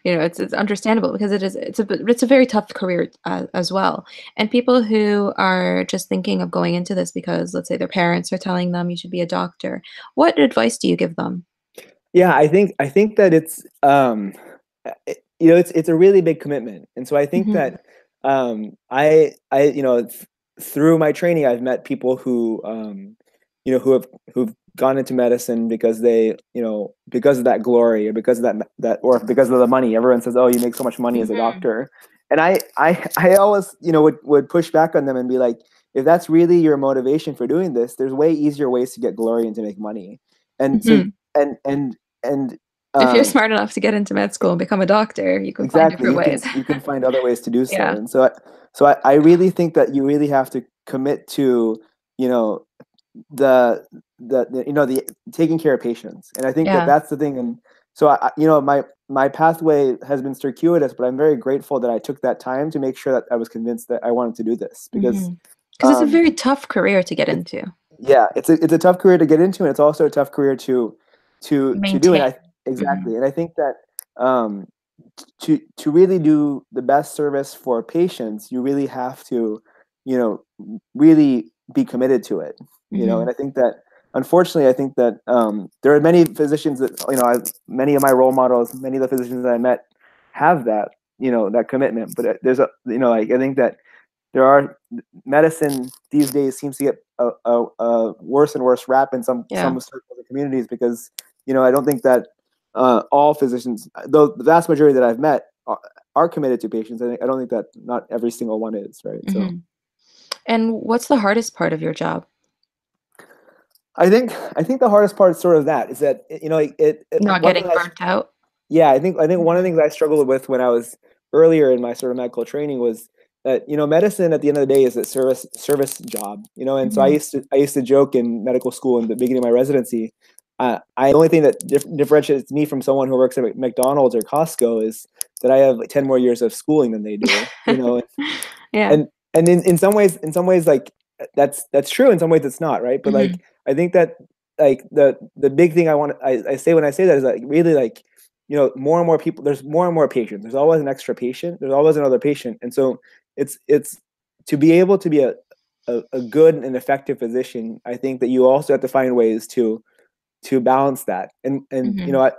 it's understandable because it's a very tough career as well. And people who are just thinking of going into this because, let's say, their parents are telling them you should be a doctor, what advice do you give them? Yeah, I think that it's a really big commitment, and so I think Mhm. that, I through my training I've met people who, who've gone into medicine because because of that glory, or because of that or because of the money. Everyone says, "Oh, you make so much money as a Mhm. doctor," and I always, would push back on them and be like, if that's really your motivation for doing this, there's way easier ways to get glory and to make money, and so Mhm. and If you're um smart enough to get into med school and become a doctor, you can find exactly, different ways. you can find other ways to do so, Yeah. and so I really think that you really have to commit to, you know the taking care of patients, and I think that Yeah. that's the thing. And so my pathway has been circuitous, but I'm very grateful that I took that time to make sure that I was convinced that I wanted to do this, because Mhm. 'Cause it's a um very tough career to get it's into. yeah, it's a tough career to get into, and it's also a tough career to do. And Maintain. I Mhm. exactly, and I think that, um, to really do the best service for patients, you really have to, really be committed to it. And Mhm. I think that, unfortunately, I think that, there are many physicians that, many of my role models, many of the physicians that I met have that, that commitment. But there's a, like, I think that there are medicine these days seems to get a worse and worse rap in Yeah. some circles and communities, because I don't think that, all physicians, though the vast majority that I've met are committed to patients. I don't think that not every single one is, right? So Mhm. And what's the hardest part of your job? I think the hardest part is sort of that, is that, Not one getting thing burnt out? yeah, I think one of the Mhm. things I struggled with when I was earlier in my sort of medical training was that, medicine at the end of the day is a service job, and so Mhm. I used to joke in medical school in the beginning of my residency. The only thing that differentiates me from someone who works at McDonald's or Costco is that I have like 10 more years of schooling than they do, Yeah. and in some ways, like, that's true. In some ways it's not, right? But Mhm. like, I think that, like, the big thing I say when I say that is, like, really, like, more and more people, there's more and more patients, there's always an extra patient, there's always another patient, and so it's to be able to be a good and effective physician. I think that you also have to find ways to balance that. And Mhm.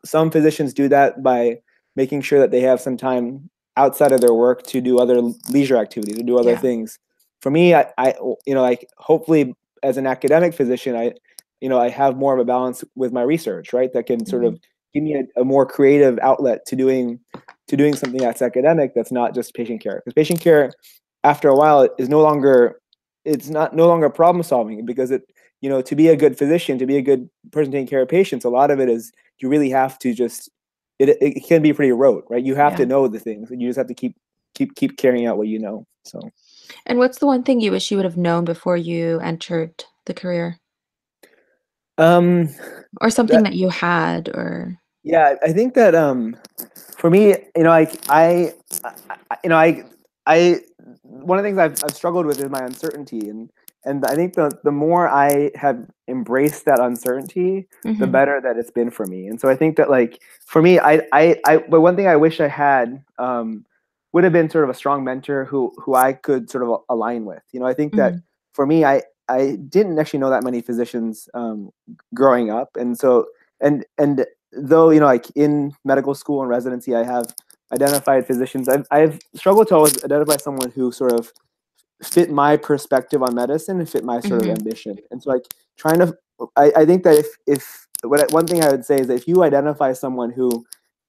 some physicians do that by making sure that they have some time outside of their work to do other leisure activities, to do other Yeah. things. For me, I like, hopefully, as an academic physician, I have more of a balance with my research, right? That can sort Mhm. of give me a more creative outlet to doing something that's academic, that's not just patient care. Because patient care, after a while, is no longer it's not no longer problem solving, because to be a good physician, to be a good person taking care of patients, a lot of it is, you really have to just, it can be pretty rote, right? You have Yeah. to know the things, and you just have to keep carrying out what you know. So, And what's the one thing you wish you would have known before you entered the career? um, Or something that that you had or yeah, I think that, for me, like, I one of the things I've struggled with is my uncertainty, and I think the more I have embraced that uncertainty, the Mhm. better that it's been for me. And so I think that, like, for me, but one thing I wish I had, would have been sort of a strong mentor who I could sort of align with. I think that Mhm. for me, I didn't actually know that many physicians growing up, and so and though like in medical school and residency, I have identified physicians. I've struggled to always identify someone who sort of fit my perspective on medicine and fit my sort of Mhm. ambition. And so like trying to, I think that if one thing I would say is that if you identify someone who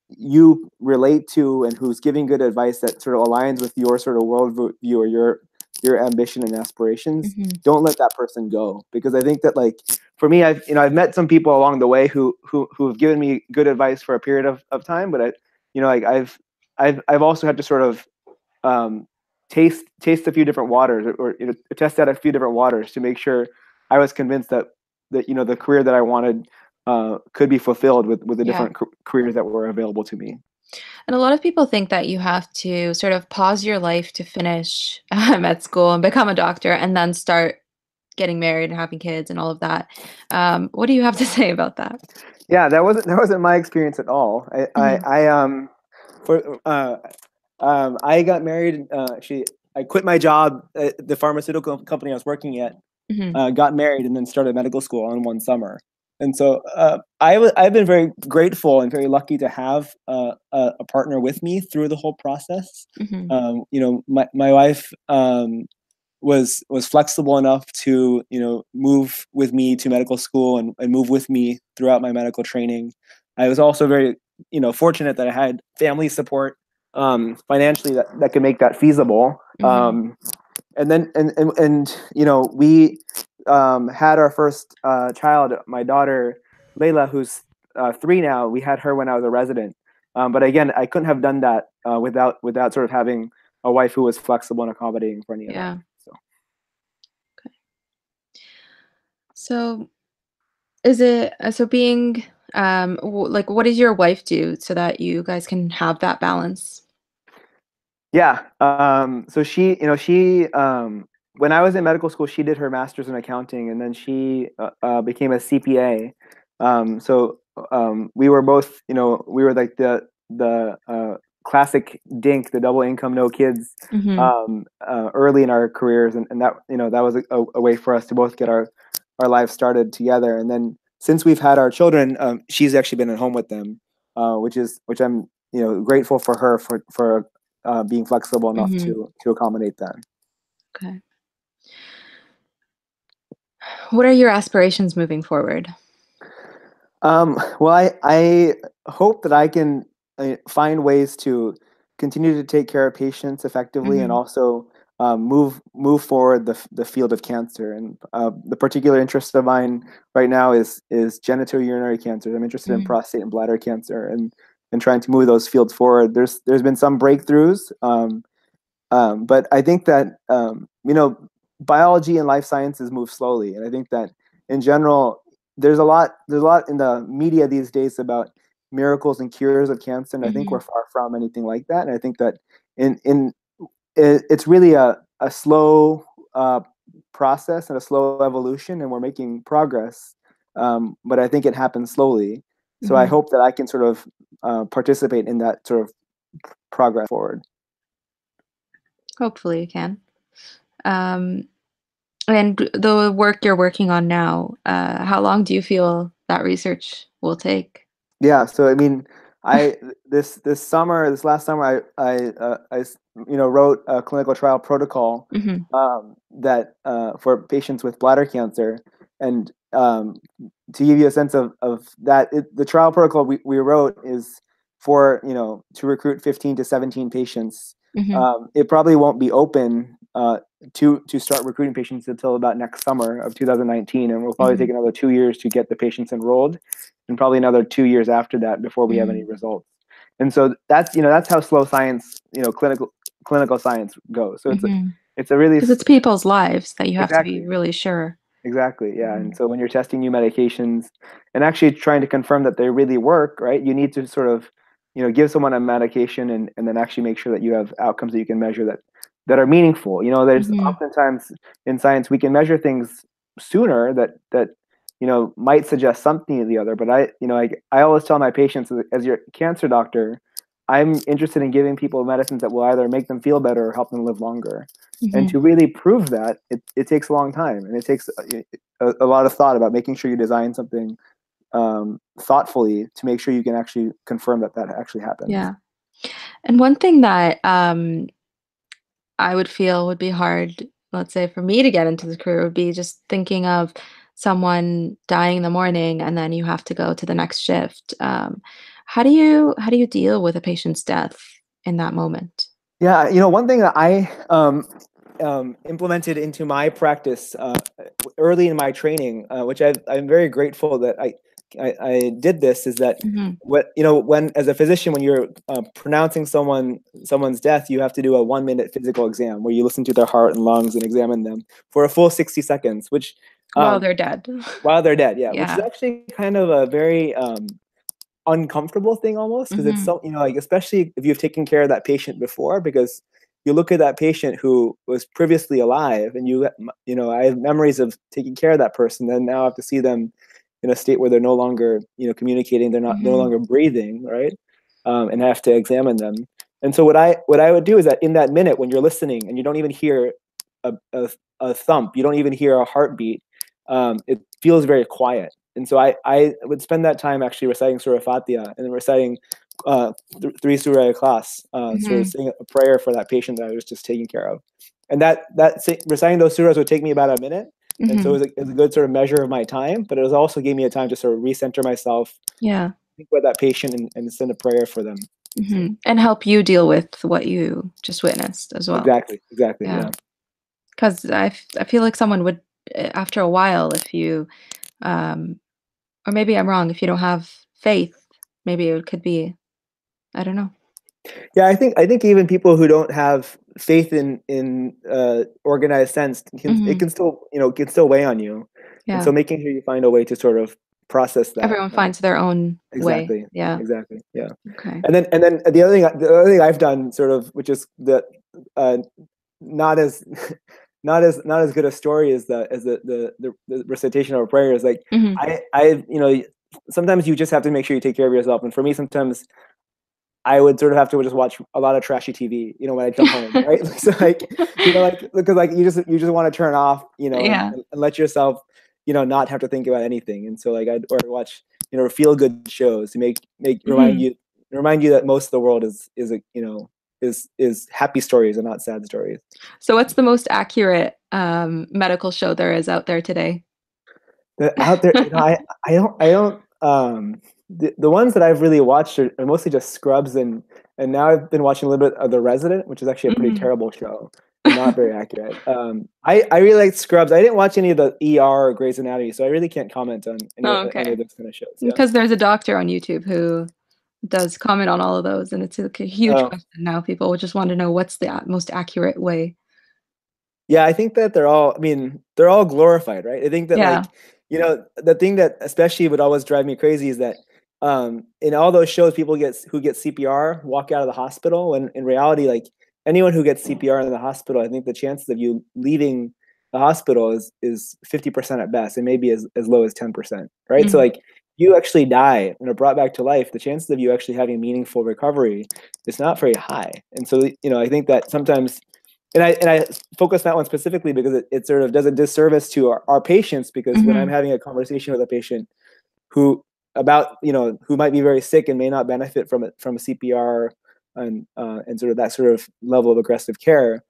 you relate to and who's giving good advice that sort of aligns with your sort of worldview or your ambition and aspirations, Mhm. don't let that person go. Because I think that like for me, I've met some people along the way who have given me good advice for a period of time, but like I've also had to sort of um, taste a few different waters, or test out a few different waters to make sure I was convinced that the career that I wanted could be fulfilled with the Yeah. different careers that were available to me. And a lot of people think that you have to sort of pause your life to finish med school and become a doctor and then start getting married and having kids and all of that. What do you have to say about that? Yeah, that wasn't my experience at all. Mhm. For I got married. I quit my job at the pharmaceutical company I was working at, Mhm. got married, and then started medical school in one summer. And so I've been very grateful and very lucky to have a partner with me through the whole process. Mhm. My wife was flexible enough to move with me to medical school and move with me throughout my medical training. I was also very fortunate that I had family support financially that could make that feasible. Mhm. And then we had our first child, my daughter Layla, who's 3 now. We had her when I was a resident, but again, I couldn't have done that without sort of having a wife who was flexible and accommodating for any of that. Yeah. So So is it so being like what does your wife do so that you guys can have that balance? yeah, so she when I was in medical school, she did her master's in accounting, and then she became a CPA. So we were both, we were like the classic DINK, the double income, no kids, Mhm. early in our careers, and that that was a way for us to both get our lives started together. And then since we've had our children, she's actually been at home with them, which I'm grateful for her for being flexible enough Mhm. to accommodate that. Okay. What are your aspirations moving forward? Well, I hope that I can find ways to continue to take care of patients effectively, and Mhm. also move forward the field of cancer. And the particular interest of mine right now is genitourinary cancers. I'm interested in Mhm. prostate and bladder cancer, and trying to move those fields forward. There's been some breakthroughs. But I think that biology and life sciences move slowly, and I think that in general, there's a lot in the media these days about miracles and cures of cancer, and I think we're Mhm. far from anything like that. And I think that in it's really a slow process and a slow evolution, and we're making progress. But I think it happens slowly. So I Mhm. hope that I can sort of participate in that sort of progress forward. Hopefully you can. Um, and the work you're working on now, how long do you feel that research will take? Yeah, so I mean, I this last summer, wrote a clinical trial protocol Mhm. that for patients with bladder cancer, and to give you a sense of that, the trial protocol we wrote is for to recruit 15 to 17 patients. Mhm. It probably won't be open to start recruiting patients until about next summer of 2019, and we'll probably take Mhm. another 2 years to get the patients enrolled, and probably another 2 years after that before we have any Mhm. results. And so that's how slow science, clinical science goes. So Mhm. it's a really 'Cause it's people's lives that you have to be exactly. really sure. Exactly, yeah. And Mhm. so when you're testing new medications and actually trying to confirm that they really work, right, you need to sort of, give someone a medication, and then actually make sure that you have outcomes that you can measure that are meaningful. There's Mhm. oftentimes in science we can measure things sooner that might suggest something or the other. But I always tell my patients, as your cancer doctor, I'm interested in giving people medicines that will either make them feel better or help them live longer. And Mm-hmm. to really prove that, it takes a long time, and it takes a lot of thought about making sure you design something thoughtfully to make sure you can actually confirm that that actually happens. Yeah. And one thing that I would feel would be hard, let's say for me to get into the career, would be just thinking of someone dying in the morning and then you have to go to the next shift. How do you deal with a patient's death in that moment? Yeah, one thing that I implemented into my practice early in my training, which I'm very grateful that I did this, is that Mm-hmm. when as a physician, when you're pronouncing someone's death, you have to do a 1 minute physical exam where you listen to their heart and lungs and examine them for a full 60 seconds, which While um, they're dead. while they're dead, yeah, which is Yeah. actually kind of a very uncomfortable thing almost, because it's Mm-hmm. so, like, especially if you've taken care of that patient before, because you look at that patient who was previously alive, and I have memories of taking care of that person, then now I have to see them in a state where they're no longer communicating, they're not no Mm-hmm. longer breathing, right? And I have to examine them. And so what I would do is that in that minute when you're listening and you don't even hear a thump, you don't even hear a heartbeat, it feels very quiet. And so I would spend that time actually reciting Surah Fatiha and then reciting three Surah Ikhlas, sort of Mm-hmm. saying a prayer for that patient that I was just taking care of. And reciting those surahs would take me about a minute. And so Mm-hmm. it was a good sort of measure of my time, but it was also gave me a time to sort of recenter myself, Yeah. think about that patient, and send a prayer for them. So, Mm-hmm. And help you deal with what you just witnessed as well. exactly, Yeah. yeah. Because I feel like someone would, after a while, if you, um, or maybe I'm wrong, if you don't have faith, maybe it could be, I don't know. Yeah, I think even people who don't have faith in organized sense it Hmm. can still can still weigh on you, and Yeah. so making sure you find a way to sort of process that. Everyone finds their own way. Exactly, Yeah. exactly, yeah. Okay. And then the other thing I've done, sort of, which is the uh, not as not as good a story as the recitation of a prayer, is like Hmm. I sometimes you just have to make sure you take care of yourself, and for me sometimes I would sort of have to just watch a lot of trashy TV, when I come home, right? So like, like, because like you just want to turn off, Yeah. and let yourself, not have to think about anything. And so like or watch, feel good shows to make Hmm. remind you that most of the world is a is happy stories and not sad stories. So, what's the most accurate medical show there is out there today? Out there, I don't the ones that I've really watched are mostly just Scrubs, and now I've been watching a little bit of The Resident, which is actually a pretty Hmm. terrible show and not very accurate. I really like Scrubs. I didn't watch any of the ER or Grey's Anatomy, so I really can't comment on Oh, any okay. of those kind of shows. Yeah. Because there's a doctor on YouTube who does comment on all of those, and it's like a huge Oh, question now. People would just want to know what's the most accurate way. yeah, I think that I mean, they're all glorified, right? I think that, Yeah. like, the thing that especially would always drive me crazy is that in all those shows, people who get CPR walk out of the hospital, when in reality, like, anyone who gets CPR in the hospital, I think the chances of you leaving the hospital is 50% at best, and maybe as low as 10%, right? So Mm. like, you actually die and are brought back to life, the chances of you actually having meaningful recovery is not very high. And so, I think that sometimes, and I focus that one specifically because it sort of does a disservice to our patients, because when I'm Hmm. having a conversation with a patient who who might be very sick and may not benefit from a CPR and sort of that sort of level of aggressive care,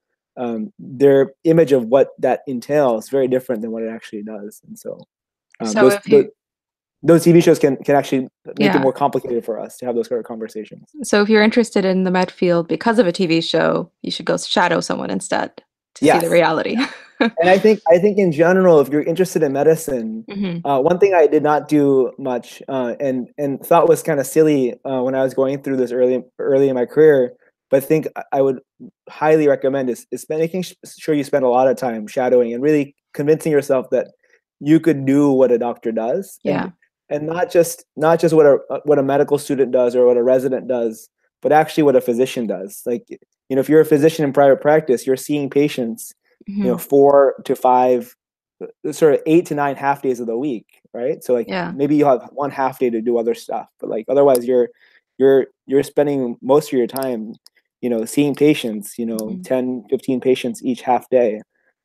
their image of what that entails is very different than what it actually does. And so um, So those, if those you, those TV shows can actually make it yeah. more complicated for us to have those kind of conversations. So if you're interested in the med field because of a TV show, you should go shadow someone instead to see the Yes. reality. And I think in general, if you're interested in medicine, Hmm. one thing I did not do much, and thought was kind of silly when I was going through this early in my career, but think I would highly recommend is making sure you spend a lot of time shadowing and really convincing yourself that you could do what a doctor does, and Yeah. not just what a medical student does or what a resident does, but actually what a physician does. Like, if you're a physician in private practice, you're seeing patients, Hmm. 4 to 5, sort of 8 to 9 half days of the week, right? So like Yeah. maybe you'll have one half day to do other stuff, but like otherwise you're spending most of your time, seeing patients, 10, 15 patients each half day.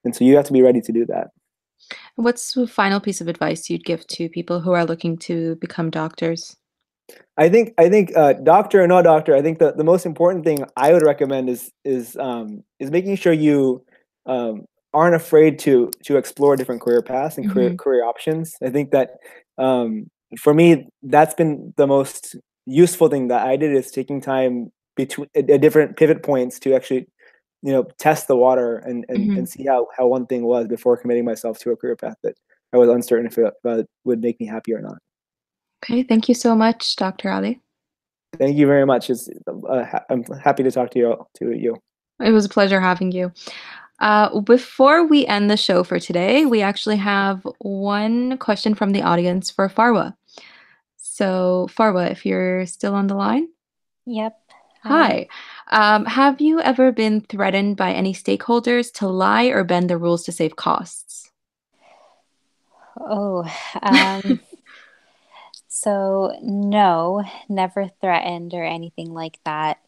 And so you have to be ready to do that. What's the final piece of advice you'd give to people who are looking to become doctors? I think doctor or no doctor, I think the most important thing I would recommend is making sure you aren't afraid to explore different career paths and career options. I think that for me, that's been the most useful thing that I did, is taking time between at different pivot points to actually test the water and see how one thing was before committing myself to a career path that I was uncertain if it would make me happy or not. Okay, thank you so much, Dr. Ali. Thank you very much. I'm happy to talk to you. It was a pleasure having you. Before we end the show for today, we actually have one question from the audience for Farwa. So, Farwa, if you're still on the line. Yep. Hi. Have you ever been threatened by any stakeholders to lie or bend the rules to save costs? Oh, so no, never threatened or anything like that.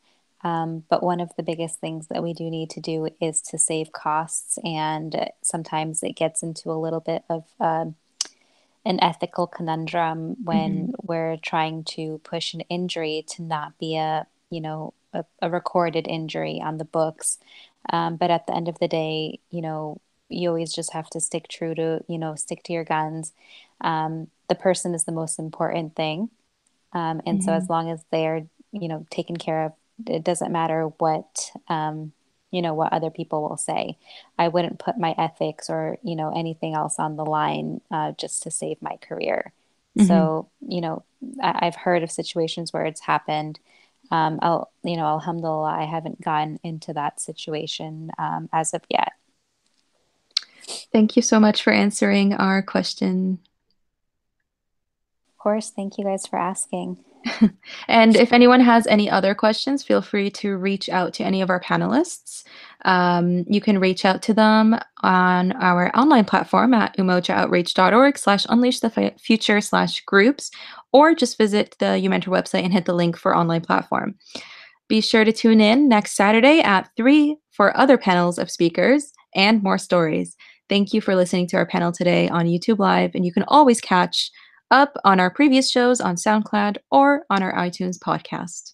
But one of the biggest things that we do need to do is to save costs, and sometimes it gets into a little bit of an ethical conundrum when we're trying to push an injury to not be a recorded injury on the books. But at the end of the day, you always just have to stick true to, stick to your guns. The person is the most important thing. And so as long as they're, taken care of, it doesn't matter what other people will say. I wouldn't put my ethics or, anything else on the line just to save my career. Mhm. So, I've heard of situations where it's happened. Alhamdulillah, I haven't gotten into that situation as of yet. Thank you so much for answering our question. Of course, thank you guys for asking. And if anyone has any other questions, feel free to reach out to any of our panelists. You can reach out to them on our online platform at umojooutreach.org/unleash the future/groups, or just visit the uMentor website and hit the link for online platform. Be sure to tune in next Saturday at 3 for other panels of speakers and more stories. Thank you for listening to our panel today on YouTube Live, and you can always catch up on our previous shows on SoundCloud or on our iTunes podcast.